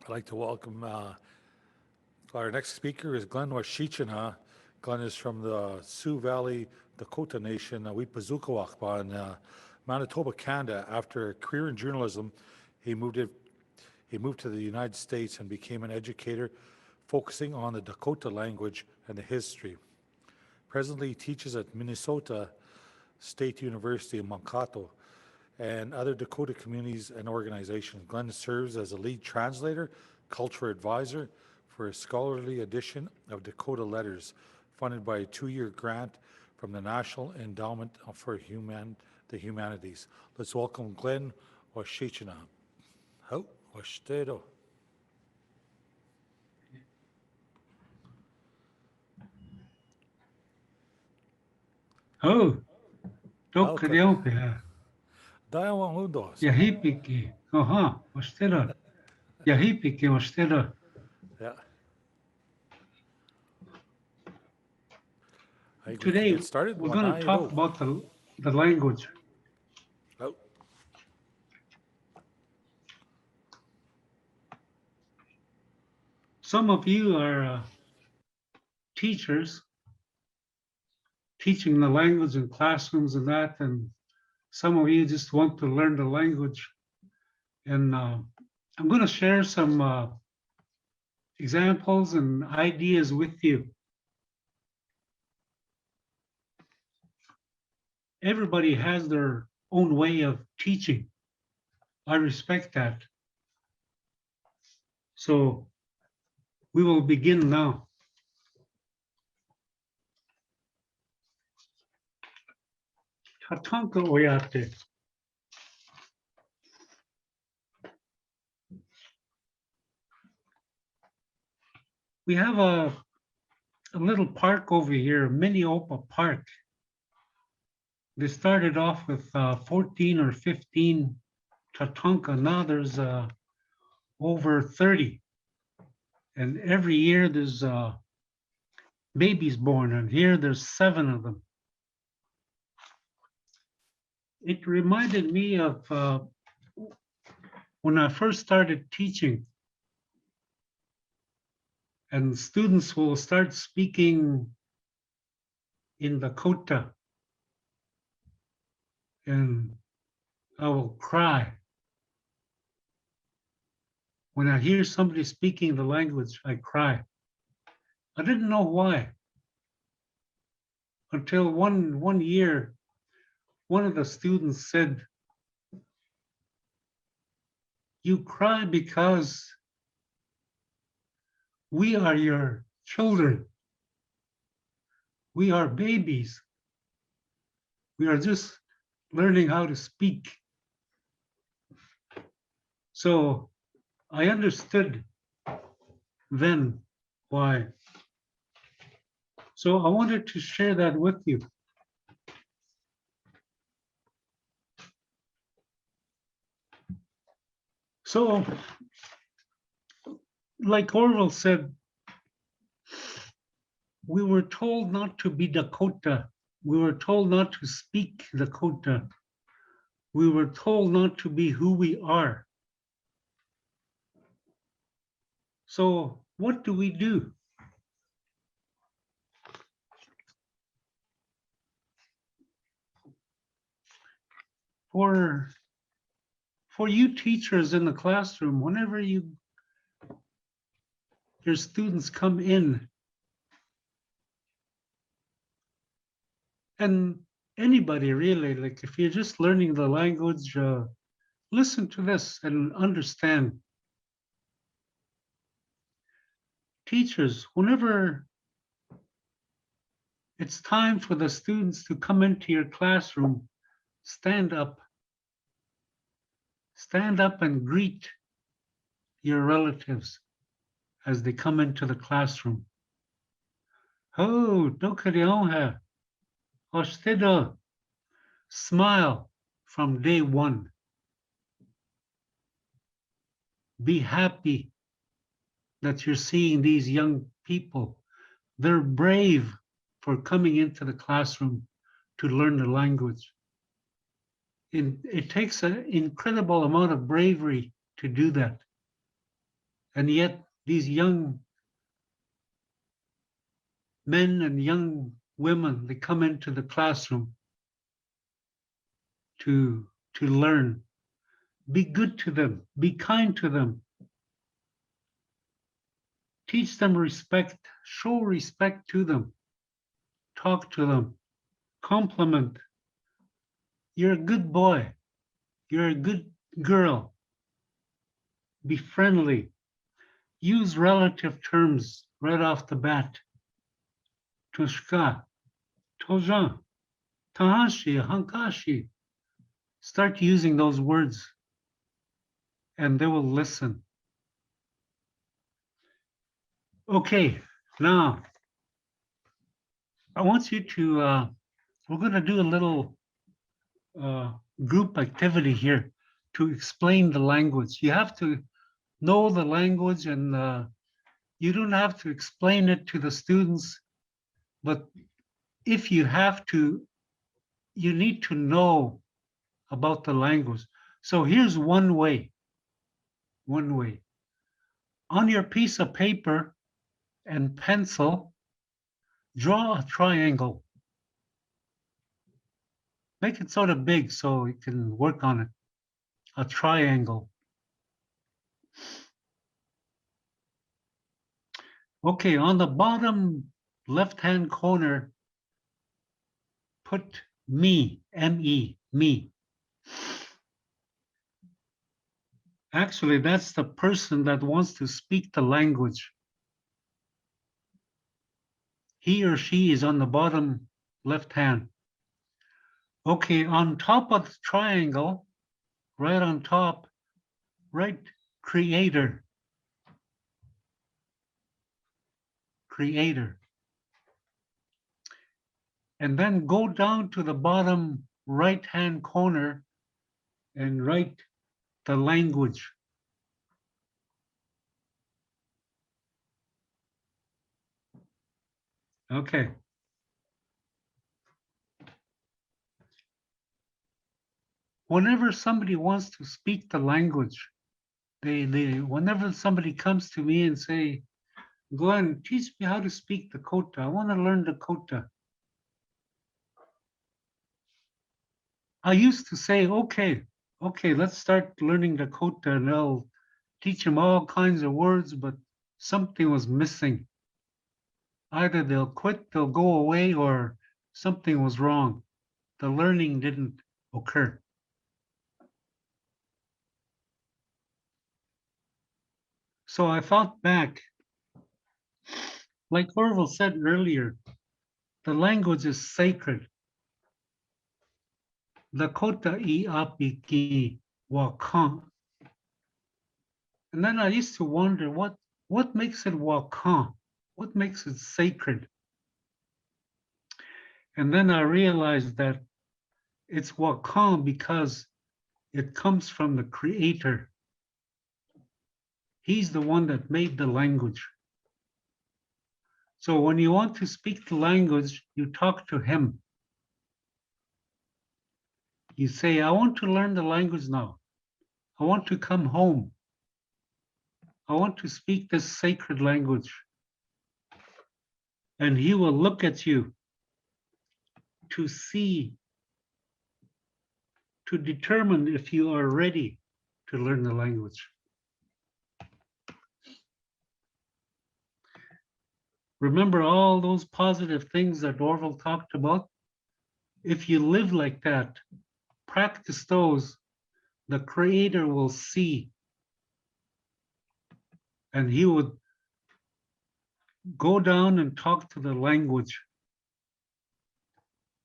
I'd like to welcome our next speaker is Glen Wasicuna. Glen is from the Sioux Valley Dakota Nation, Wipazukawakpa in Manitoba, Canada. After a career in journalism, he moved it, he moved to the United States and became an educator focusing on the Dakota language and the history. Presently, he teaches at Minnesota State University in Mankato and other Dakota communities and organizations. Glenn serves as a lead translator, cultural advisor for a scholarly edition of Dakota Letters, funded by a 2-year grant from the National Endowment for the Humanities. Let's welcome Glen Wasicuna. How? Washitedo. Oh, Welcome. Dokadioka, Dayawan Hundos. Yahipiki, Wastera, Yahipiki, Wastera. Yeah. I think we can Today, get started. we're going to talk Wanaido. about the language. Oh, Some of you are teachers teaching the language in classrooms and that, and some of you just want to learn the language. And I'm going to share some examples and ideas with you. Everybody has their own way of teaching. I respect that. So we will begin now. Tatanka oyate. We have a little park over here, Minneopa Park. They started off with 14 or 15 Tatanka. Now there's over 30. And every year there's babies born, and here there's 7 of them. It reminded me of when I first started teaching, and students will start speaking in Dakota, and I will cry. When I hear somebody speaking the language, I cry. I didn't know why. Until one year, one of the students said, "You cry because we are your children. We are babies. We are just learning how to speak." So I understood then why. So I wanted to share that with you. So, like Orwell said, we were told not to be Dakota. We were told not to speak Dakota. We were told not to be who we are. So what do we do? For you teachers in the classroom, whenever your students come in, and anybody really, like if you're just learning the language, listen to this and understand. Teachers, whenever it's time for the students to come into your classroom, stand up. Stand up and greet your relatives as they come into the classroom. Oh, dokarionha, ostedo. Smile from day one. Be happy that you're seeing these young people. They're brave for coming into the classroom to learn the language. It takes an incredible amount of bravery to do that. And yet these young men and young women, they come into the classroom to learn. Be good to them, be kind to them, teach them respect, show respect to them, talk to them, compliment. You're a good boy, you're a good girl, be friendly, use relative terms right off the bat. Tushka, Tojan, Tahashi, Hankashi. Start using those words and they will listen. Okay, now I want you to, we're going to do a little group activity here to explain the language. You have to know the language and you don't have to explain it to the students, but if you have to, you need to know about the language. So here's one way. One way. On your piece of paper and pencil, draw a triangle. Make it sort of big so you can work on it. A triangle. Okay, on the bottom left-hand corner, put me, M-E, me. Actually, that's the person that wants to speak the language. He or she is on the bottom left hand. Okay, on top of the triangle, right on top, write creator. Creator. And then go down to the bottom right-hand corner and write the language. Okay. Whenever somebody wants to speak the language, whenever somebody comes to me and say, Glen, teach me how to speak Dakota. I want to learn Dakota. I used to say, okay, let's start learning Dakota, and I'll teach them all kinds of words, but something was missing. Either they'll quit, they'll go away, or something was wrong. The learning didn't occur. So I thought back, like Orville said earlier, the language is sacred. Dakota I apiki wakan. And then I used to wonder what makes it wakan? What makes it sacred? And then I realized that it's wakan because it comes from the creator. He's the one that made the language. So when you want to speak the language, you talk to him. You say, I want to learn the language now. I want to come home. I want to speak this sacred language. And he will look at you to see, to determine if you are ready to learn the language. Remember all those positive things that Orville talked about? If you live like that, practice those, the creator will see, and he would go down and talk to the language.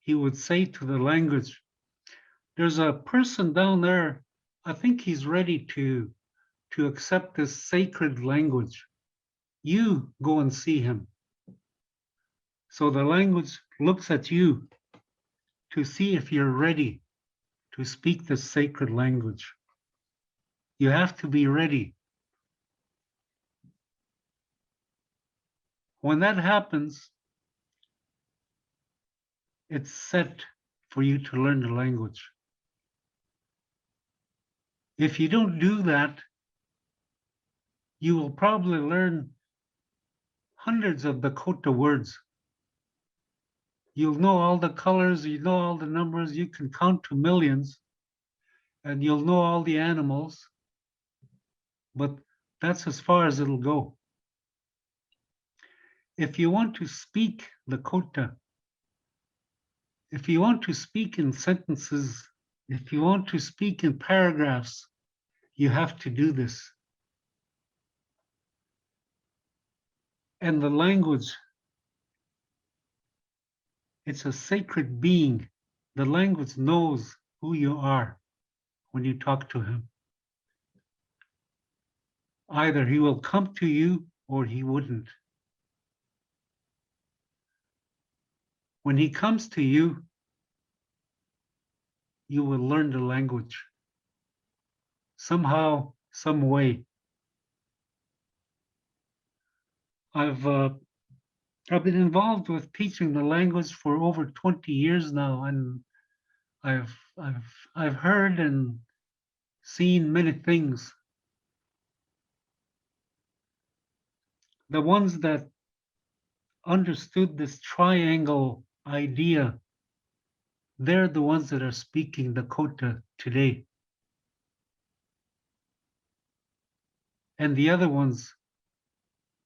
He would say to the language, there's a person down there, I think he's ready to accept this sacred language. You go and see him. So the language looks at you to see if you're ready to speak the sacred language. You have to be ready. When that happens, it's set for you to learn the language. If you don't do that, you will probably learn hundreds of Dakota words. You'll know all the colors, you know all the numbers, you can count to millions, and you'll know all the animals, but that's as far as it'll go. If you want to speak Dakota, if you want to speak in sentences, if you want to speak in paragraphs, you have to do this. And the language, it's a sacred being. The language knows who you are when you talk to him. Either he will come to you or he wouldn't. When he comes to you, you will learn the language somehow, some way. I've been involved with teaching the language for over 20 years now, and I've heard and seen many things. The ones that understood this triangle idea, they're the ones that are speaking Dakota today. And the other ones,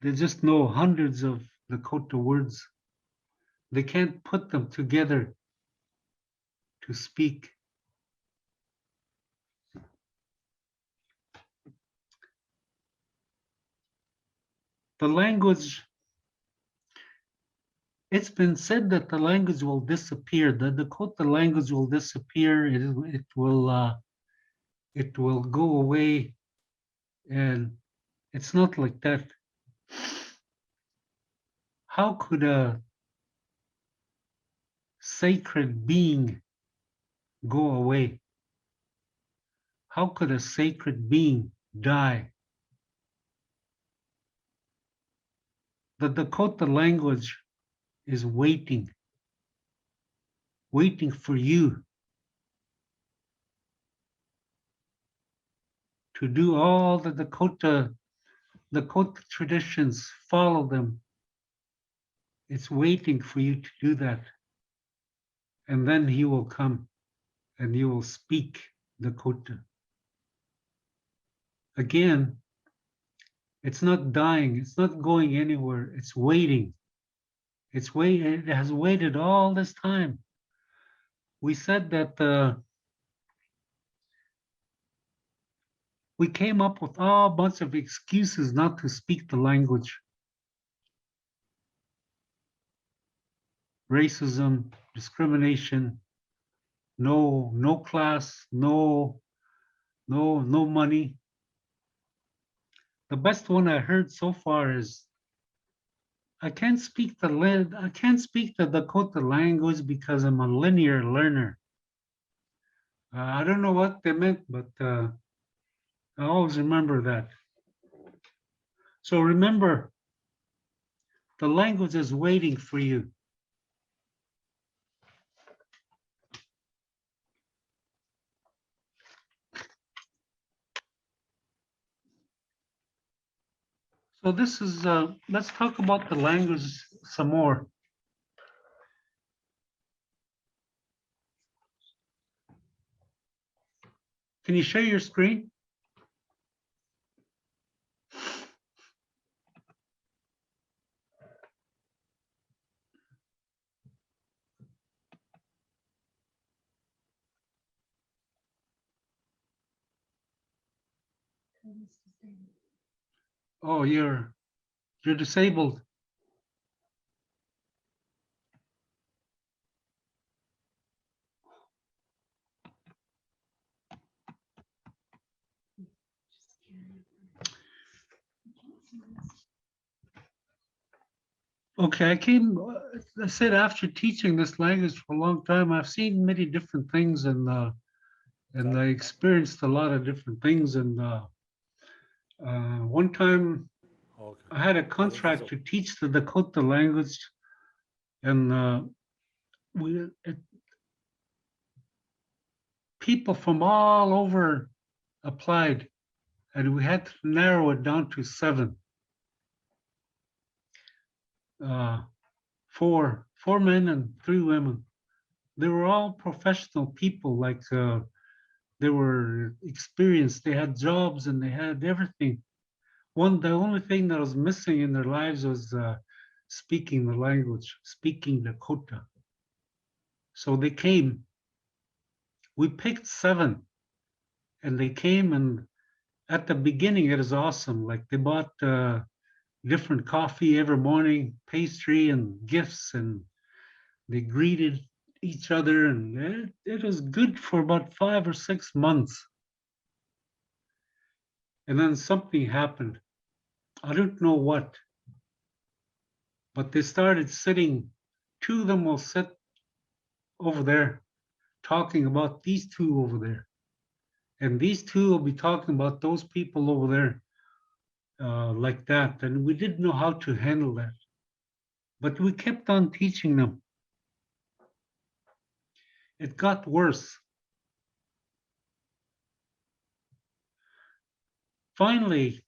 they just know hundreds of Dakota words. They can't put them together to speak. The language, it's been said that the language will disappear. The Dakota language will disappear. It will go away, and it's not like that. How could a sacred being go away? How could a sacred being die? The Dakota language is waiting for you to do all the Dakota traditions, follow them. It's waiting for you to do that. And then he will come and you will speak Dakota. Again, it's not dying, it's not going anywhere, it's waiting. It has waited all this time. We said that we came up with a bunch of excuses not to speak the language. Racism, discrimination, no class, no money. The best one I heard so far is I can't speak the Dakota language because I'm a linear learner. I don't know what they meant, but I always remember that. So remember, the language is waiting for you. So this is, let's talk about the language some more. Can you share your screen? Oh, you're disabled. Okay, I said after teaching this language for a long time, I've seen many different things and I experienced a lot of different things. And one time Okay. I had a contract to teach the Dakota language, and people from all over applied. and we had to narrow it down to 7. Four men and 3 women. They were all professional people, like they were experienced, they had jobs and they had everything. The only thing that was missing in their lives was speaking the language, speaking Dakota. So they came. We picked 7, and they came. And at the beginning, it was awesome. Like they bought different coffee every morning, pastry and gifts, and they greeted each other, and it was good for about 5 or 6 months. And then something happened. I don't know what, but they started sitting. 2 of them will sit over there talking about these 2 over there. And these 2 will be talking about those people over there, like that. And we didn't know how to handle that. But we kept on teaching them. It got worse. Finally,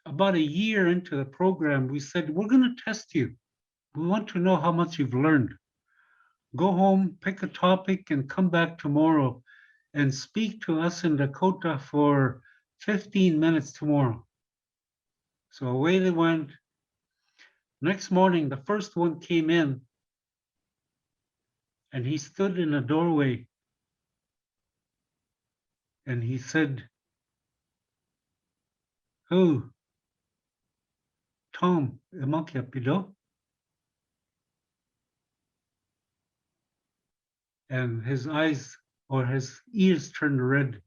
about a year into the program, we said, we're going to test you. We want to know how much you've learned. Go home, pick a topic, and come back tomorrow and speak to us in Dakota for 15 minutes tomorrow. So away they went. Next morning, the first one came in, and he stood in a doorway, and he said, "Oh, Tom, emakiapido?" And his eyes or his ears turned red,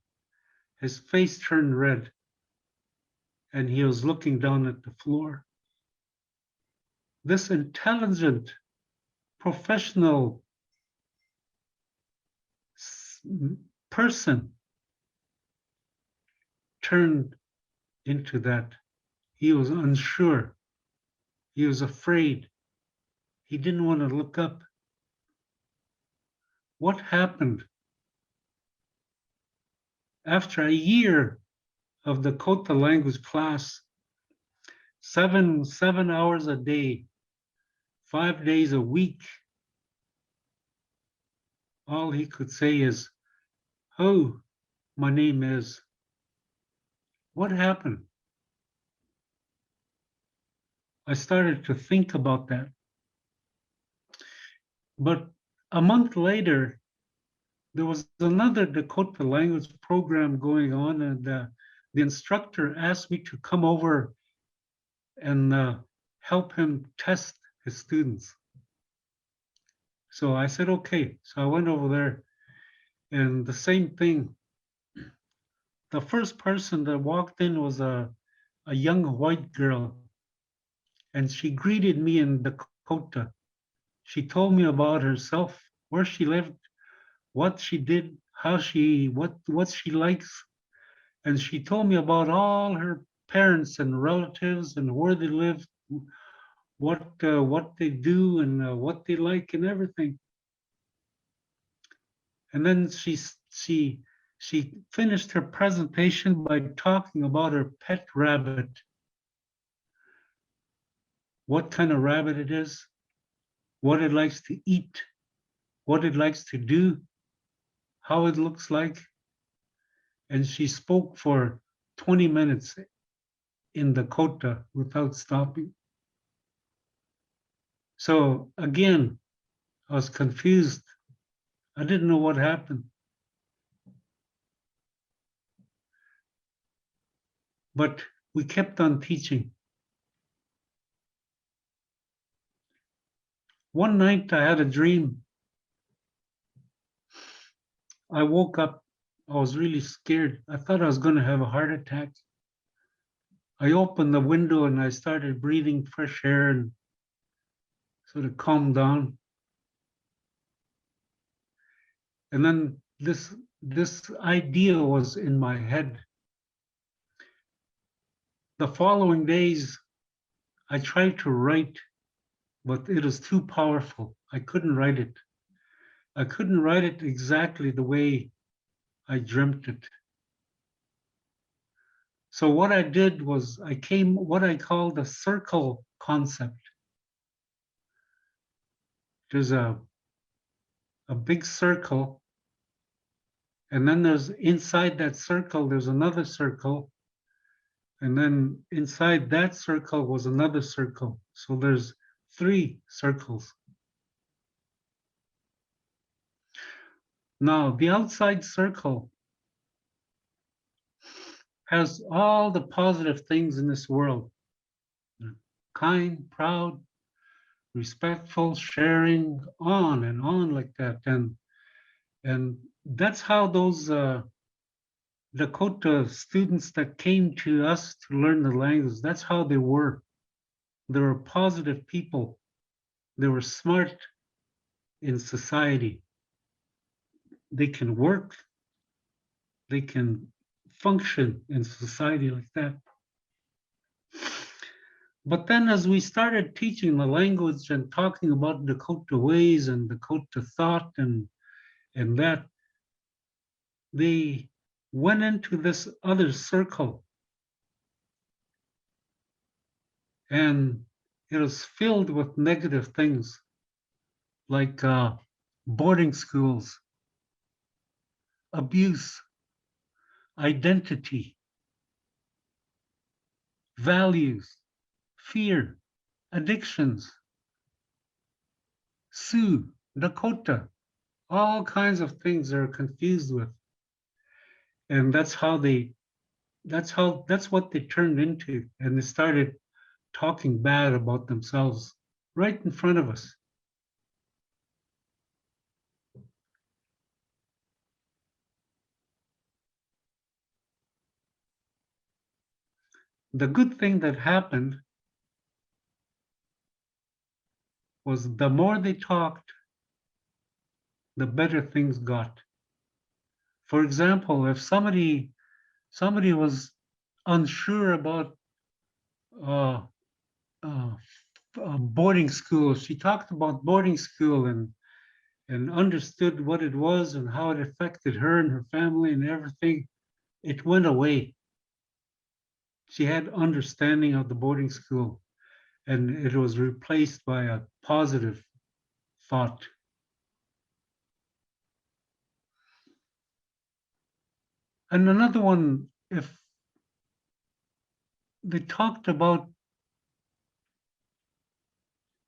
his face turned red, and he was looking down at the floor. This intelligent, professional person turned into that. He was unsure. He was afraid. He didn't want to look up. What happened? After a year of the Dakota language class, seven hours a day, 5 days a week, all he could say is, "Oh, my name is." What happened? I started to think about that. But a month later, there was another Dakota language program going on, and the instructor asked me to come over and help him test his students. So I said, okay. So I went over there, and the same thing. The first person that walked in was a young white girl, and she greeted me in Dakota. She told me about herself, where she lived, what she did, how she what she likes, and she told me about all her parents and relatives and where they live, what they do, and what they like and everything. And then she finished her presentation by talking about her pet rabbit, what kind of rabbit it is, what it likes to eat, what it likes to do, how it looks like. And she spoke for 20 minutes in Dakota without stopping. So again, I was confused. I didn't know what happened. But we kept on teaching. One night I had a dream. I woke up. I was really scared. I thought I was going to have a heart attack. I opened the window and I started breathing fresh air and sort of calmed down. And then this idea was in my head. The following days, I tried to write, but it was too powerful. I couldn't write it. I couldn't write it exactly the way I dreamt it. So what I did was I came what I call the circle concept. There's a big circle, and then there's inside that circle, there's another circle, and then inside that circle was another circle. So there's 3 circles. Now, the outside circle has all the positive things in this world: kind, proud, respectful, sharing, on and on like that. And that's how those Dakota students that came to us to learn the language, that's how they were. They were positive people. They were smart in society. They can work. They can function in society like that. But then as we started teaching the language and talking about Dakota ways and Dakota thought and that, they went into this other circle, and it was filled with negative things like boarding schools, abuse, identity, values, fear, addictions, Sioux, Dakota, all kinds of things they're confused with. And that's what they turned into. And they started talking bad about themselves right in front of us. The good thing that happened was the more they talked, the better things got. For example, if somebody was unsure about uh, uh, boarding school, she talked about boarding school and understood what it was and how it affected her and her family and everything. It went away. She had understanding of the boarding school, and it was replaced by a positive thought. And another one, if they talked about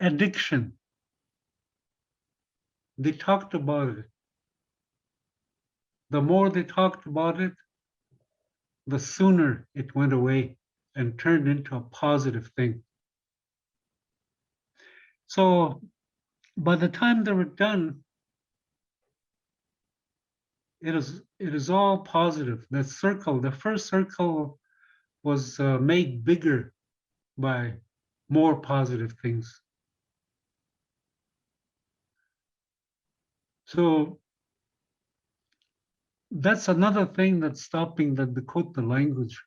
addiction, they talked about it. The more they talked about it, the sooner it went away and turned into a positive thing. So by the time they were done, it is all positive. That circle, the first circle, was made bigger by more positive things. So that's another thing that's stopping the Dakota language.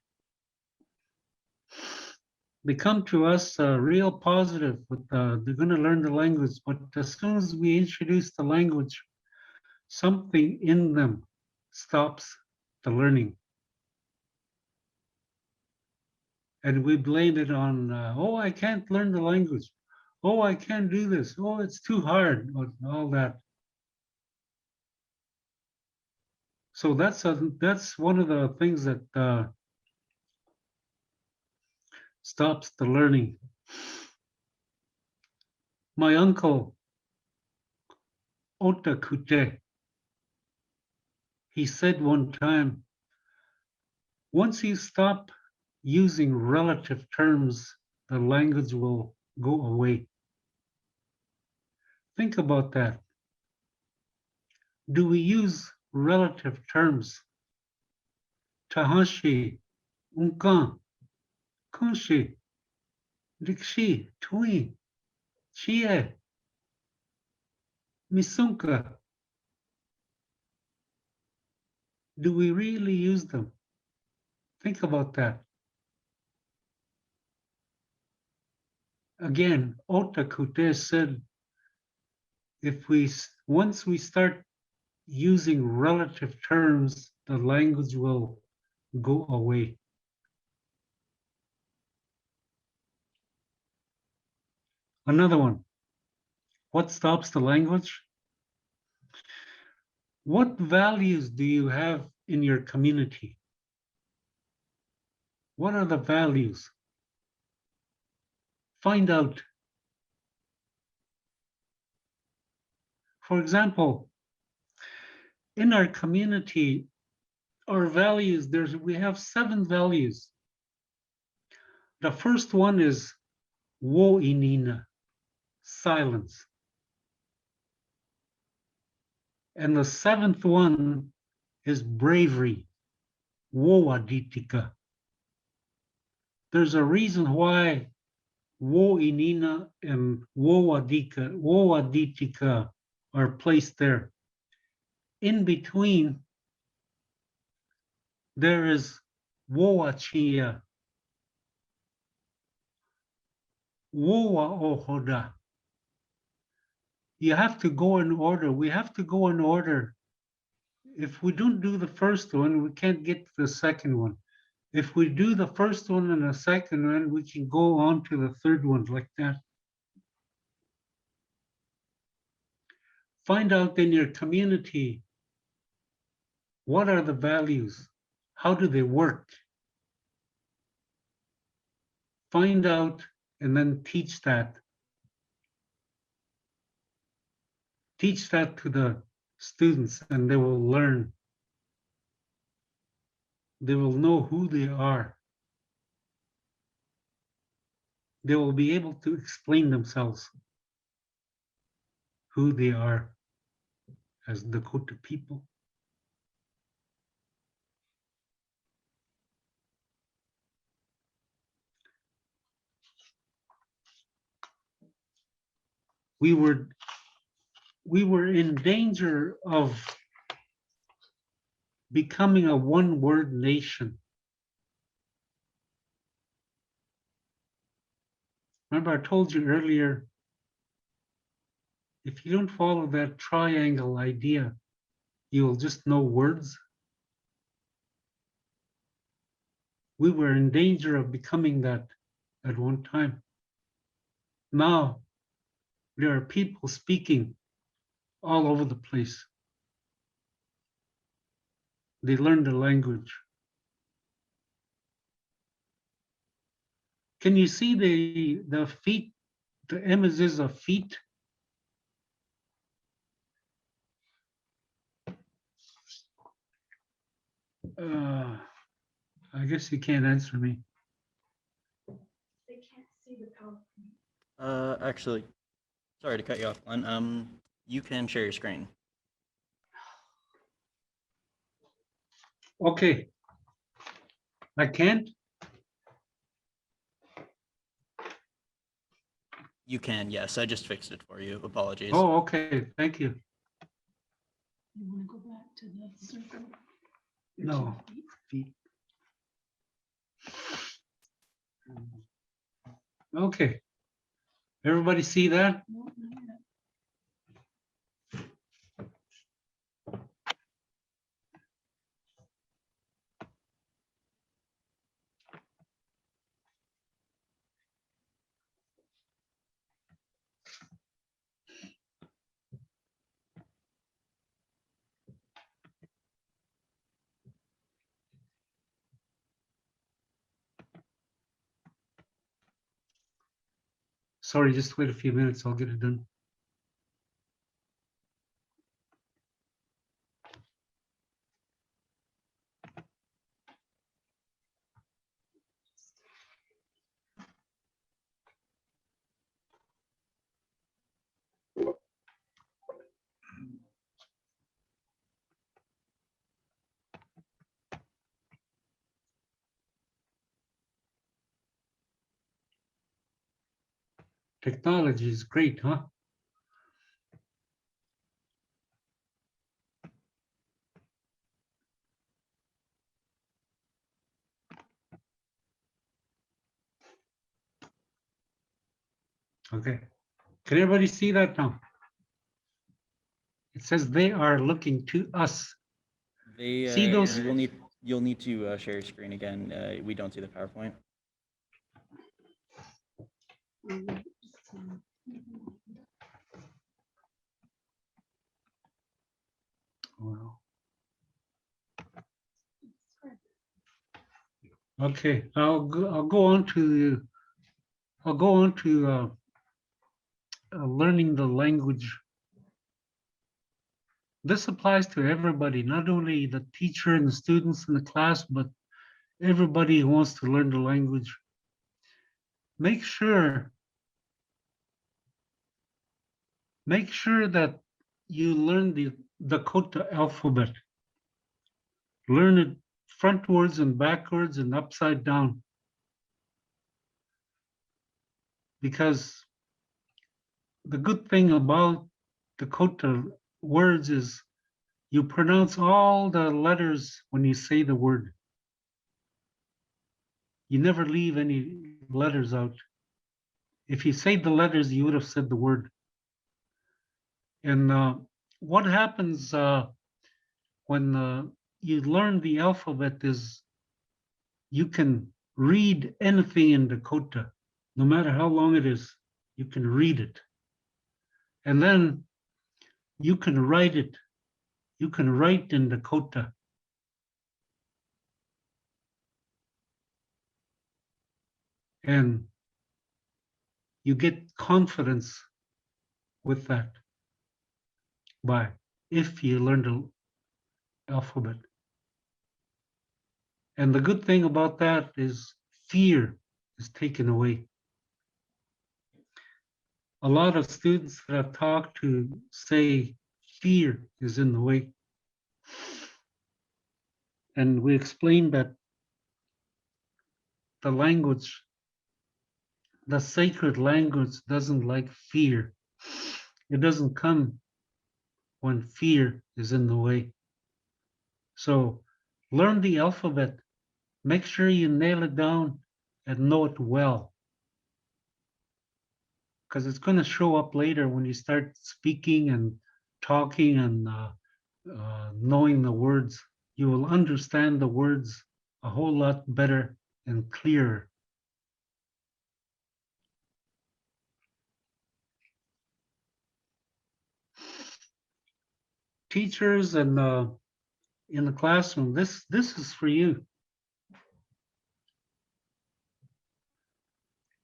They come to us real positive, but they're going to learn the language. But as soon as we introduce the language, something in them stops the learning. And we blame it on, oh, I can't learn the language. Oh, I can't do this. Oh, it's too hard, all that. So that's one of the things that stops the learning. My uncle, Otakute, he said one time, once you stop using relative terms, the language will go away. Think about that. Do we use relative terms? Tahashi, unkan, kunshi, rikshi, tui, chie, misunka. Do we really use them? Think about that. Again, Otakute said, once we start using relative terms, the language will go away. Another one. What stops the language? What values do you have in your community? What are the values? Find out. For example, in our community, our values, we have 7 values. The first one is wo inina, silence. And the 7th one is bravery, wo aditika. There's a reason why wo inina and wo aditika are placed there. In between, there is woachia, woa ohoda. You have to go in order. We have to go in order. If we don't do the first one, we can't get to the second one. If we do the first one and the second one, we can go on to the third one like that. Find out in your community, what are the values? How do they work? Find out and then teach that. Teach that to the students and they will learn. They will know who they are. They will be able to explain themselves, who they are as Dakota people. We were in danger of becoming a one-word nation. Remember, I told you earlier, if you don't follow that triangle idea, you'll just know words. We were in danger of becoming that at one time. Now, there are people speaking all over the place. They learn the language. Can you see the feet, the images of feet? I guess you can't answer me. They can't see the PowerPoint. Actually, sorry to cut you off, Glenn. You can share your screen. Okay. I can't? You can, yes. I just fixed it for you. Apologies. Oh, okay. Thank you. You want to go back to the circle? No. Feet. Okay. Everybody see that? No, not yet. Sorry, just wait a few minutes. I'll get it done. Technology is great, huh? Okay. Can everybody see that now? It says they are looking to us. They, See those- you'll need to share your screen again. We don't see the PowerPoint. Okay, I'll go on to learning the language. This applies to everybody, not only the teacher and the students in the class, but everybody who wants to learn the language. Make sure that you learn the Dakota alphabet. Learn it frontwards and backwards and upside down. Because the good thing about Dakota words is you pronounce all the letters when you say the word. You never leave any letters out. If you say the letters, you would have said the word. And what happens when you learn the alphabet is you can read anything in Dakota, no matter how long it is, you can read it. And then you can write it. You can write in Dakota. And you get confidence with that by if you learn the alphabet. And the good thing about that is fear is taken away. A lot of students that I've talked to say fear is in the way. And we explained that the language, the sacred language doesn't like fear. It doesn't come when fear is in the way. So learn the alphabet. Make sure you nail it down and know it well. Because it's going to show up later when you start speaking and talking and knowing the words. You will understand the words a whole lot better and clearer. Teachers and in the classroom, this is for you.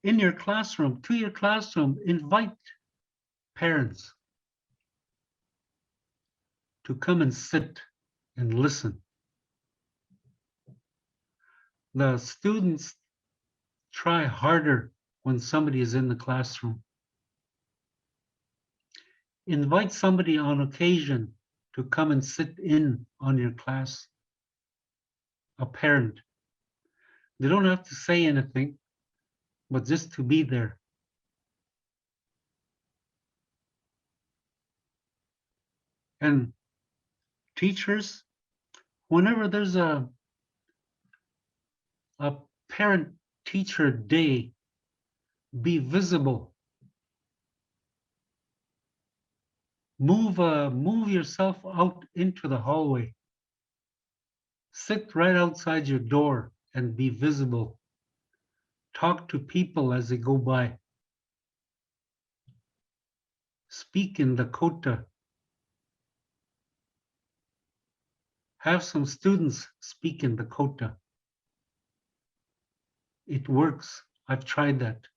In your classroom, to your classroom, invite parents to come and sit and listen. The students try harder when somebody is in the classroom. Invite somebody on occasion to come and sit in on your class, a parent. They don't have to say anything, but just to be there. And teachers, whenever there's a parent-teacher day, be visible. Move yourself out into the hallway. Sit right outside your door and be visible. Talk to people as they go by. Speak in Dakota. Have some students speak in Dakota. It works. I've tried that.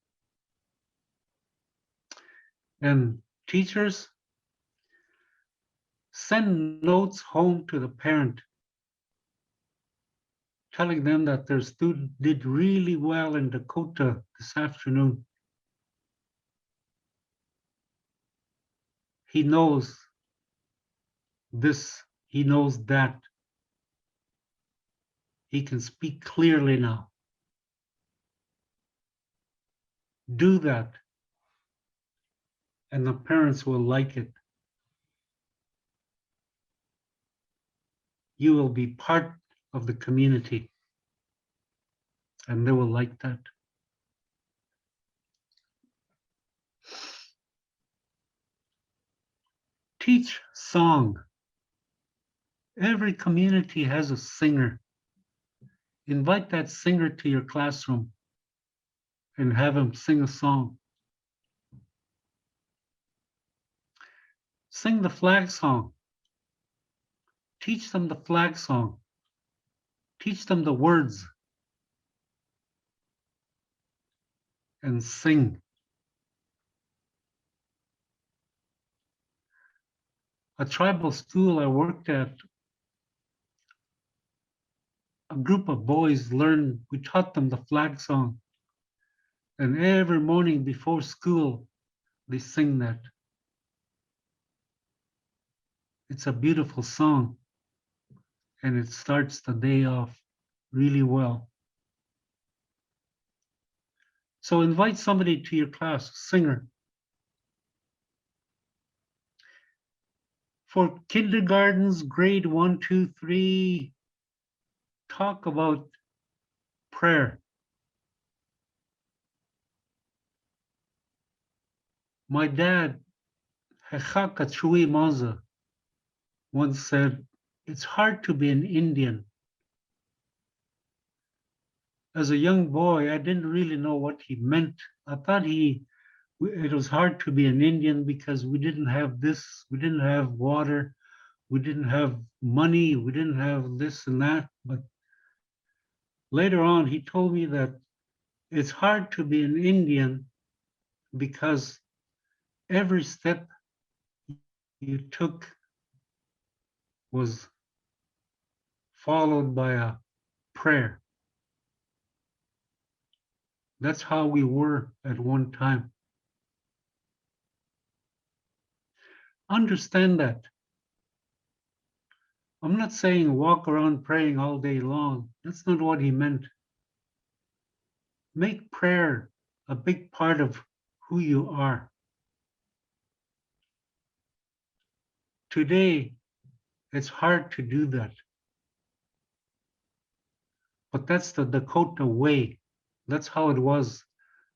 And teachers, send notes home to the parent, telling them that their student did really well in Dakota this afternoon. He knows this, he knows that. He can speak clearly now. Do that, and the parents will like it. You will be part of the community, and they will like that. Teach song. Every community has a singer. Invite that singer to your classroom and have him sing a song. Sing the flag song. Teach them the flag song. Teach them the words. and sing. A tribal school I worked at, a group of boys we taught them the flag song. And every morning before school, they sing that. It's a beautiful song, and it starts the day off really well. So invite somebody to your class, singer. For kindergartens, grade 1, 2, 3, talk about prayer. My dad, Hechaka Chui Maza, once said, it's hard to be an Indian. As a young boy, I didn't really know what he meant. I thought it was hard to be an Indian because we didn't have this, we didn't have water, we didn't have money, we didn't have this and that. But later on, he told me that it's hard to be an Indian because every step you took was followed by a prayer. That's how we were at one time. Understand that. I'm not saying walk around praying all day long. That's not what he meant. Make prayer a big part of who you are. Today, it's hard to do that. But that's the Dakota way. That's how it was.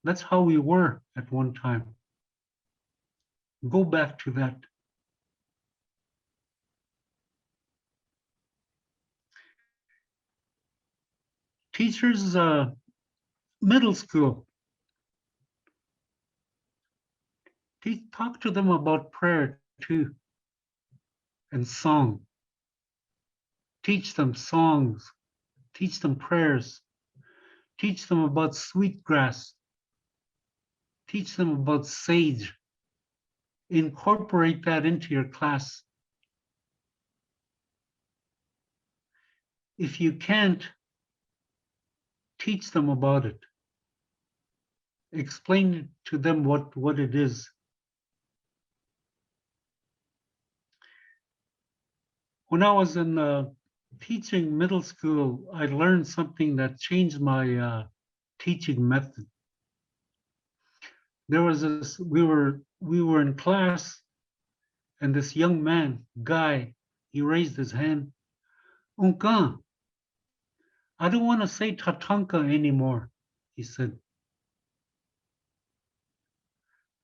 That's how we were at one time. Go back to that. Teachers, middle school, talk to them about prayer too, and song. Teach them songs, teach them prayers, teach them about sweetgrass, teach them about sage. Incorporate that into your class. If you can't, teach them about it. Explain to them what it is. When I was in teaching middle school, I learned something that changed my teaching method. There was this, we were in class, and this young man, Guy, he raised his hand. Unka, I don't want to say Tatanka anymore, he said.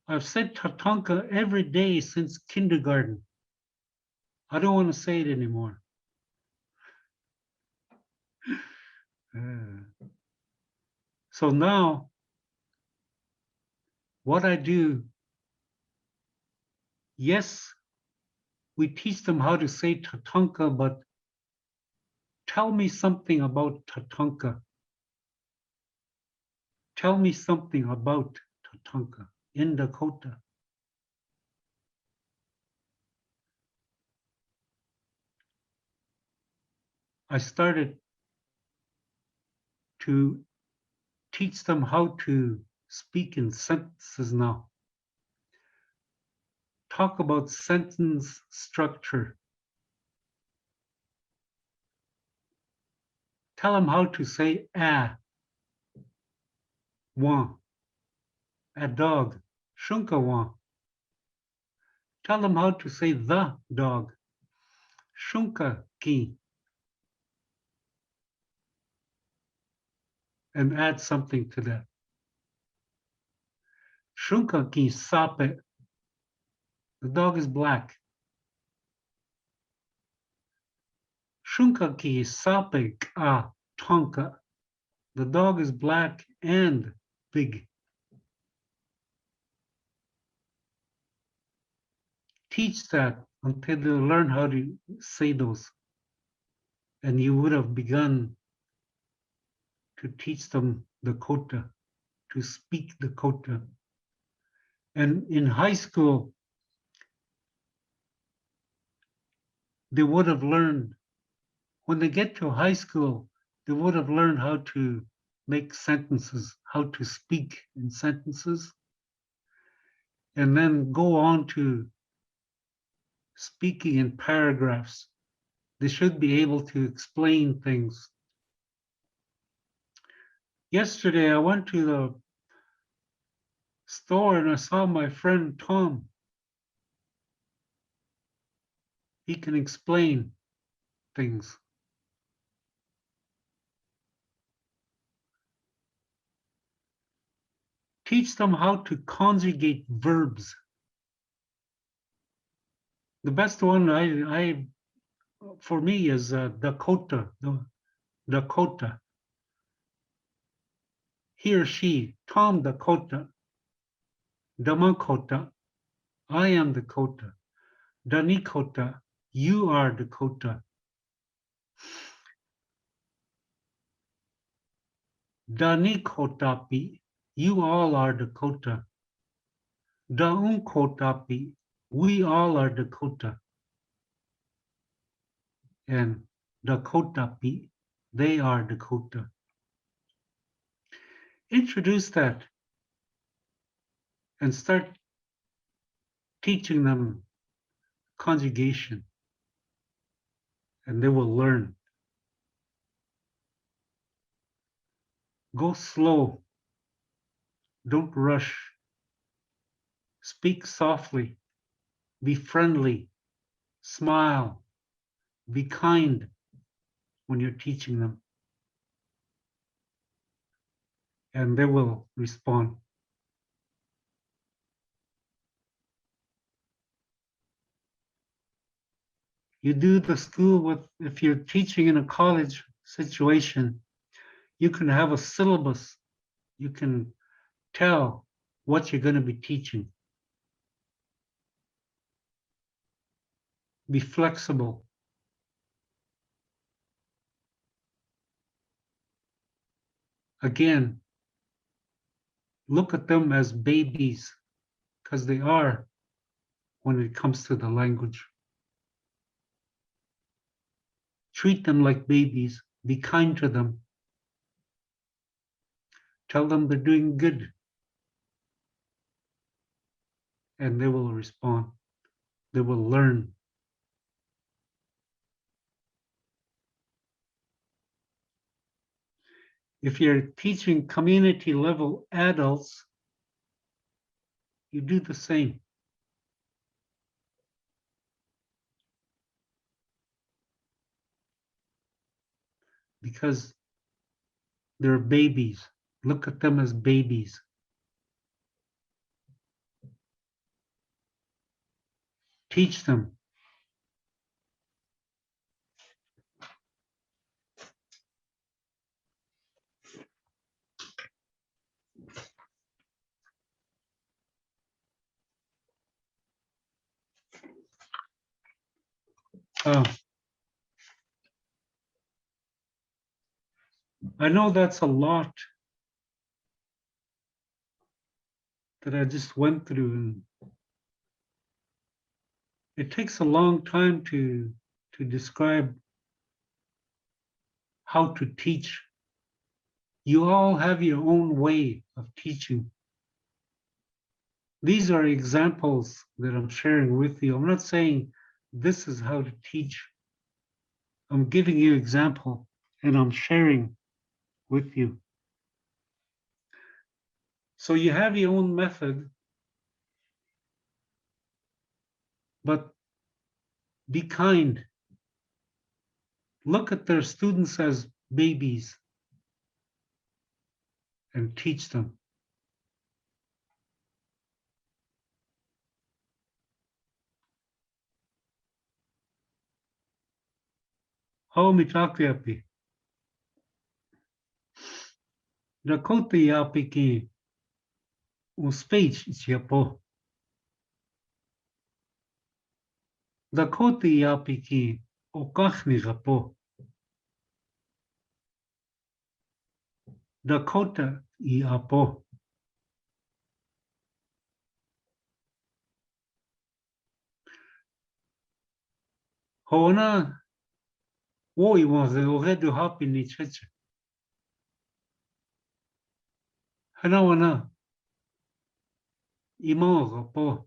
I've said Tatanka every day since kindergarten. I don't want to say it anymore. So now, what I do, yes, we teach them how to say Tatanka, but tell me something about Tatanka. Tell me something about Tatanka in Dakota. I started to teach them how to speak in sentences now. Talk about sentence structure. Tell them how to say one, a dog, shunka one. Tell them how to say the dog, shunka ki. And add something to that. Shunka ki sape. The dog is black. Shunka ki sape a tonka. The dog is black and big. Teach that until they learn how to say those. And you would have begun to teach them Dakota. to speak Dakota. And in high school, they would have learned, when they get to high school, they would have learned how to make sentences, how to speak in sentences, and then go on to speaking in paragraphs. They should be able to explain things. Yesterday, I went to the store and I saw my friend Tom. He can explain things. Teach them how to conjugate verbs. The best one for me is Dakota. Dakota. He or she, Tom Dakota. Damakota. I am Dakota. Danikota. You are Dakota. Danikotapi. You all are Dakota. Daunkotapi. We all are Dakota. And Dakotapi. They are Dakota. Introduce that and start teaching them conjugation, and they will learn. Go slow. Don't rush. Speak softly. Be friendly. Smile. Be kind when you're teaching them. And they will respond. You do the school with, if you're teaching in a college situation, you can have a syllabus. You can tell what you're going to be teaching. Be flexible. Again, look at them as babies, because they are when it comes to the language. Treat them like babies. Be kind to them. Tell them they're doing good. And they will respond. They will learn. If you're teaching community level adults, you do the same. Because they're babies. Look at them as babies. Teach them. I know that's a lot that I just went through, and it takes a long time to describe how to teach. You all have your own way of teaching. These are examples that I'm sharing with you. I'm not saying this is how to teach. I'm giving you example and I'm sharing with you. So you have your own method, but be kind. Look at their students as babies and teach them. How mitaki api? Dakota yapi ki un speech chiapo. Dakota yapi ki o kachni rapo. Dakota yapo. Hoana, wo I was already happy ni cheche. Hana wana, imo po,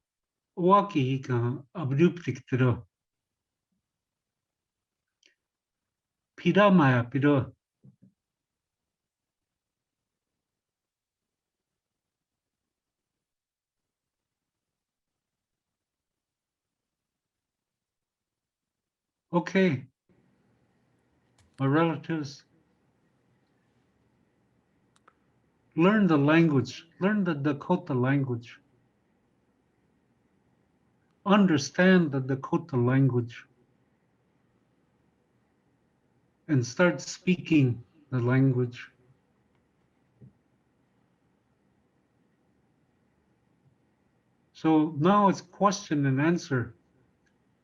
waki hika abduptik tiro. Pida maya pido. Okay, my relatives, learn the language, learn the Dakota language. Understand the Dakota language and start speaking the language. So now it's question and answer.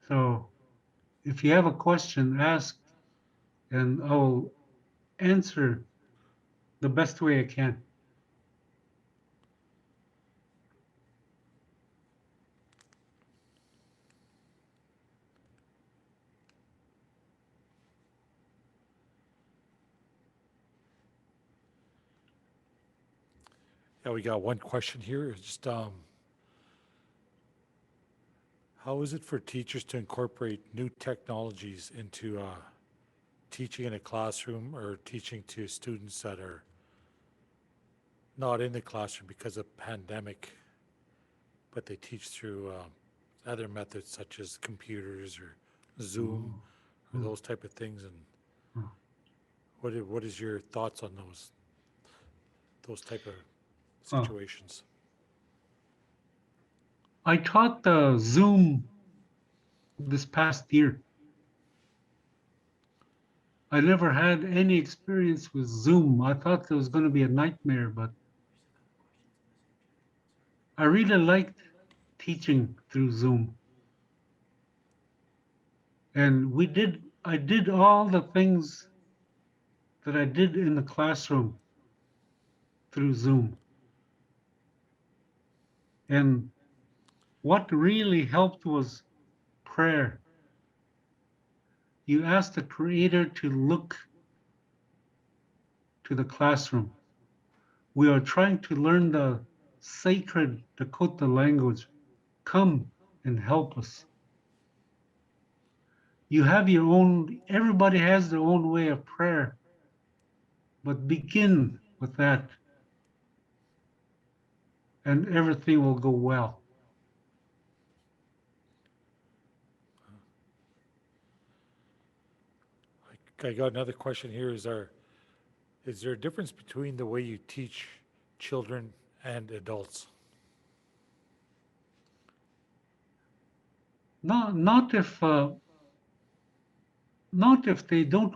So if you have a question, ask, and I'll answer the best way I can. Yeah, we got one question here. It's just how is it for teachers to incorporate new technologies into teaching in a classroom or teaching to students that are not in the classroom because of pandemic, but they teach through other methods such as computers or Zoom or those type of things? And Mm. what is your thoughts on those type of Oh. situations? I taught the Zoom this past year. I never had any experience with Zoom. I thought it was going to be a nightmare, but I really liked teaching through Zoom. And I did all the things that I did in the classroom through Zoom. And what really helped was prayer. You ask the Creator to look to the classroom. We are trying to learn the sacred Dakota language. Come and help us. You have your own, everybody has their own way of prayer, but begin with that and everything will go well. I got another question here. Is there a difference between the way you teach children and adults? Not if they don't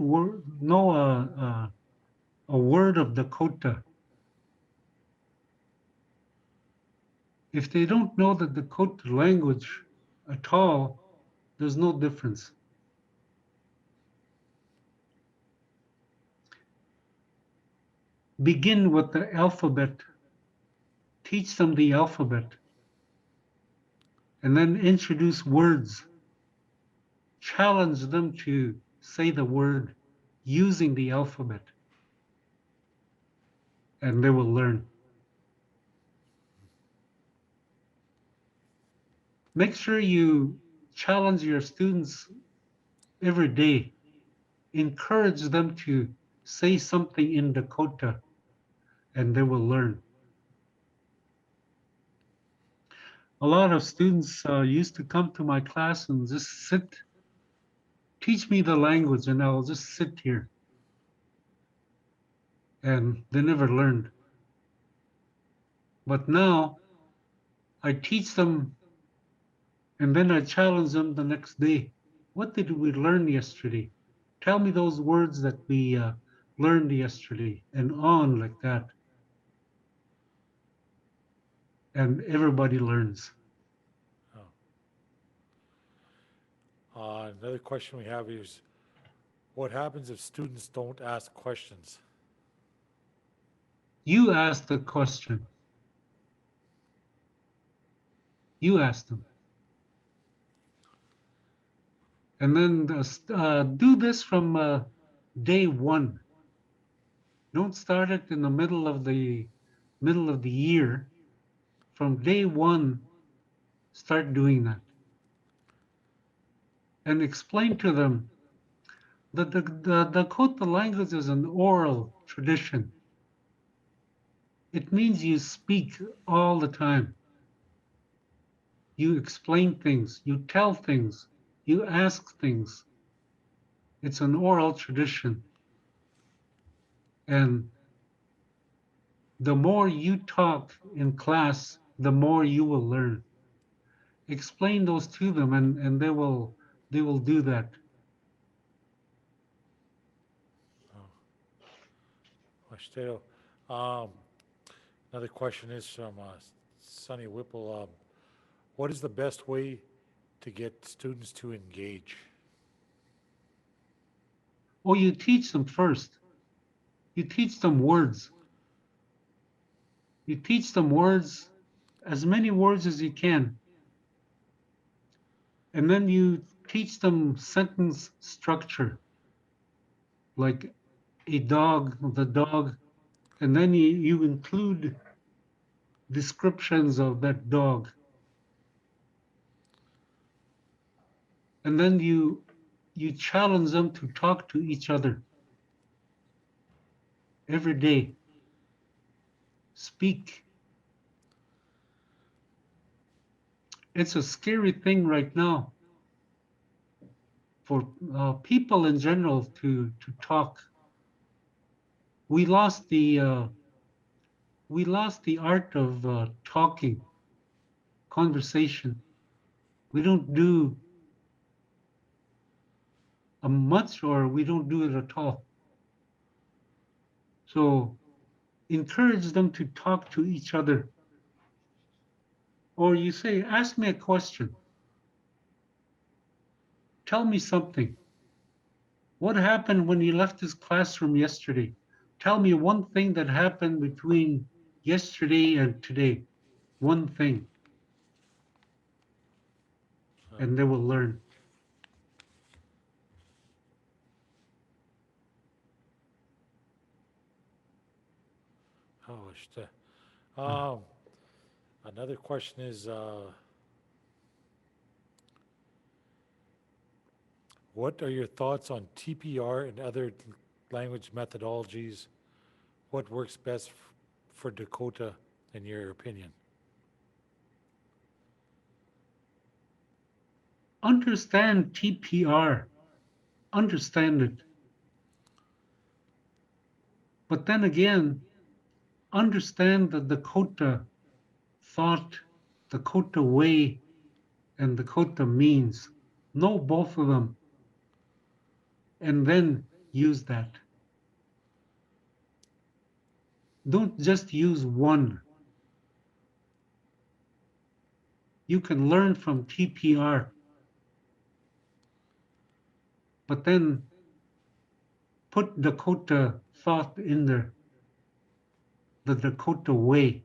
know a word of Dakota. If they don't know the Dakota language at all, there's no difference. Begin with the alphabet. Teach them the alphabet. And then introduce words. Challenge them to say the word using the alphabet. And they will learn. Make sure you challenge your students every day. Encourage them to say something in Dakota and they will learn. A lot of students used to come to my class and just sit, teach me the language, and I'll just sit here. And they never learned. But now I teach them and then I challenge them the next day. What did we learn yesterday? Tell me those words that we learned yesterday, and on like that. And everybody learns. Another question we have is, what happens if students don't ask questions? You ask the question. You ask them. And then do this from day one. Don't start it in the middle of the year. From day one, start doing that. And explain to them that the Dakota language is an oral tradition. It means you speak all the time. You explain things, you tell things, you ask things. It's an oral tradition. And the more you talk in class, the more you will learn. Explain those to them and they will do that. Still, um, another question is from Sonny Whipple. What is the best way to get students to engage? Or you teach them first. You teach them words. You teach them words, as many words as you can. And then you teach them sentence structure, like a dog, the dog, and then you include descriptions of that dog. And then you challenge them to talk to each other every day. Speak. It's a scary thing right now for people in general to talk. We lost the art of talking, conversation. We don't do much, or we don't do it at all. So encourage them to talk to each other. Or you say, ask me a question. Tell me something. What happened when you left this classroom yesterday? Tell me one thing that happened between yesterday and today. One thing. And they will learn. Oh, another question is, what are your thoughts on TPR and other language methodologies? What works best for Dakota, in your opinion? Understand TPR. Understand it. But then again, understand the Dakota thought, Dakota way, and Dakota means. Know both of them. And then use that. Don't just use one. You can learn from TPR. But then put Dakota thought in there. The Dakota way.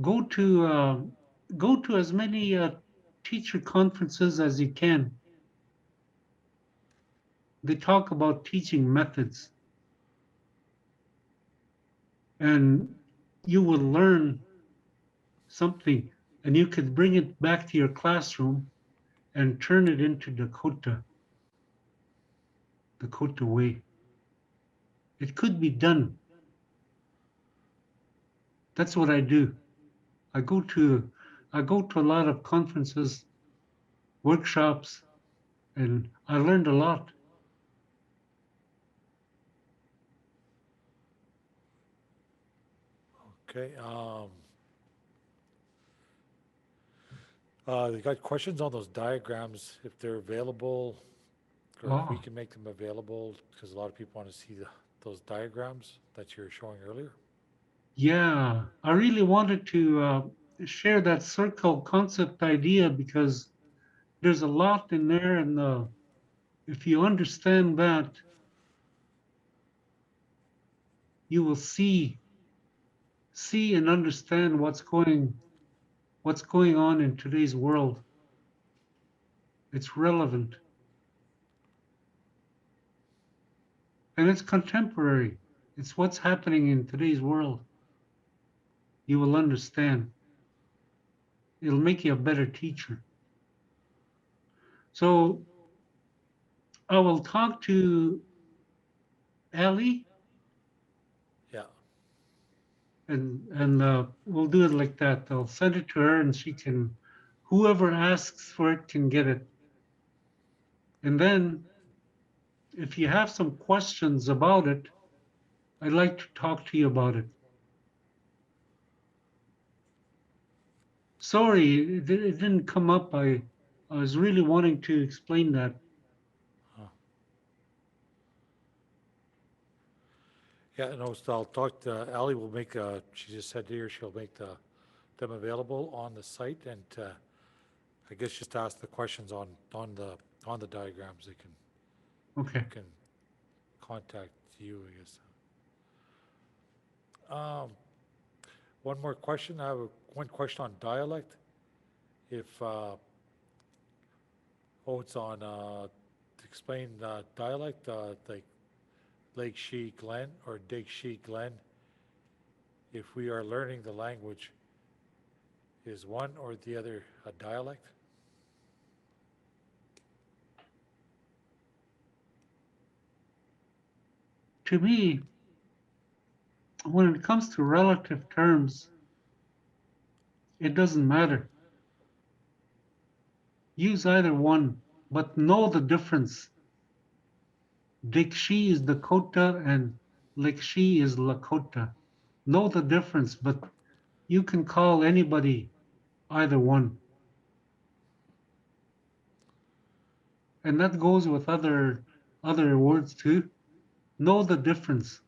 Go to as many teacher conferences as you can. They talk about teaching methods, and you will learn something, and you can bring it back to your classroom and turn it into Dakota way. It could be done. That's what I do. I go to a lot of conferences, workshops, and I learned a lot. Okay. They got questions on those diagrams, if they're available, or if we Oh. can make them available, because a lot of people want to see those diagrams that you were showing earlier. Yeah, I really wanted to share that circle concept idea because there's a lot in there, and if you understand that, you will see and understand what's going what's going on in today's world. It's relevant. And it's contemporary. It's what's happening in today's world. You will understand. It'll make you a better teacher. So I will talk to Ellie, Yeah. and we'll do it like that. I'll send it to her, and she can, whoever asks for it can get it. And then, if you have some questions about it, I'd like to talk to you about it. Sorry, it didn't come up. I was really wanting to explain that. Yeah, no, so I'll talk to Ally. Will make. She just said here she'll make them available on the site, and I guess just ask the questions on the diagrams. They Okay. can contact you, I guess. One more question. I have one question on dialect. If it's on to explain dialect, like Lake She Glen or Dig She Glen. If we are learning the language, is one or the other a dialect? To me, when it comes to relative terms, it doesn't matter. Use either one, but know the difference. Dikshi is Dakota and Likshi is Lakota. Know the difference, but you can call anybody either one. And that goes with other words too. Know the difference.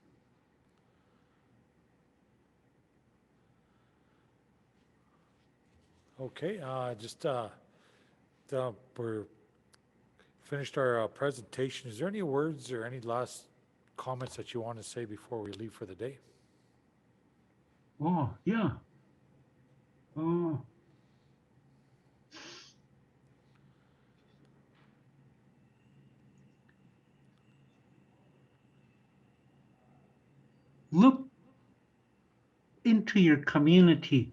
Okay, we're finished our presentation. Is there any words or any last comments that you want to say before we leave for the day? Oh, yeah. Oh. Look into your community.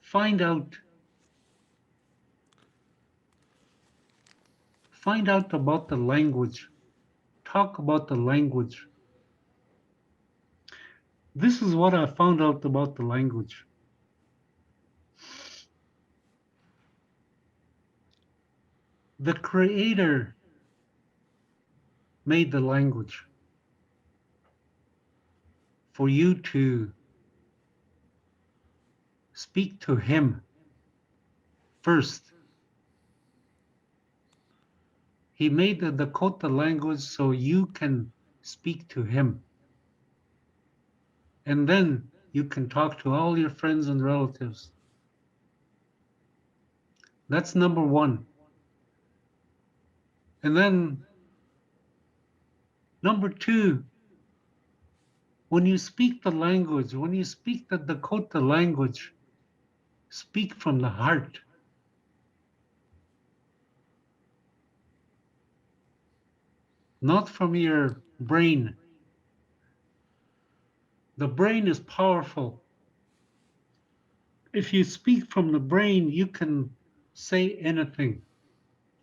Find out about the language. Talk about the language. This is what I found out about the language. The Creator made the language for you to speak to Him first. He made the Dakota language so you can speak to Him. And then you can talk to all your friends and relatives. That's number one. And then number two, when you speak the language, when you speak the Dakota language, speak from the heart. Not from your brain. The brain is powerful. If you speak from the brain, you can say anything.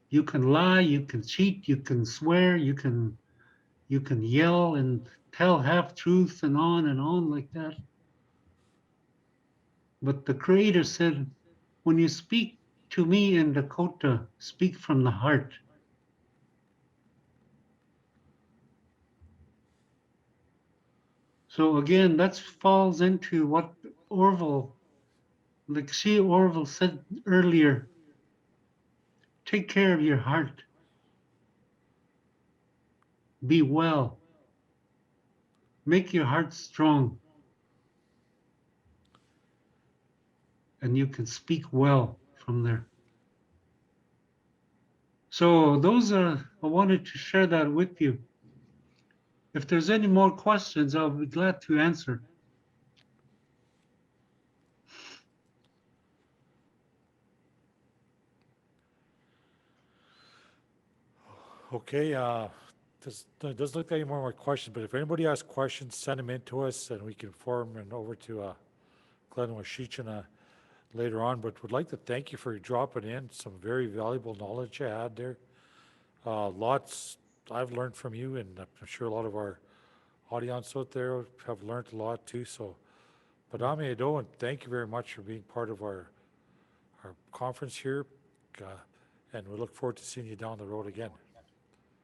You can lie, you can cheat, you can swear, you can yell and tell half truths and on like that. But the Creator said, when you speak to me in Dakota, speak from the heart. So again, that falls into what Orville said earlier. Take care of your heart. Be well. Make your heart strong. And you can speak well from there. So I wanted to share that with you. If there's any more questions, I'll be glad to answer. Okay, doesn't look like any more questions, but if anybody has questions, send them in to us and we can forward them over to Glen Wasicuna later on. But would like to thank you for dropping in. Some very valuable knowledge you had there. Lots I've learned from you, and I'm sure a lot of our audience out there have learned a lot too. So, Padame Ado, and thank you very much for being part of our conference here. And we look forward to seeing you down the road again.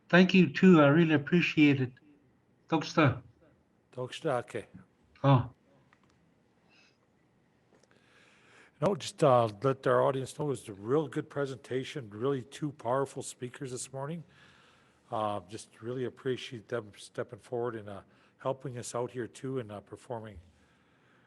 Thank you too. I really appreciate it. Doksta. Okay. Oh, No, just let our audience know it was a real good presentation, really two powerful speakers this morning. Just really appreciate them stepping forward and helping us out here too and performing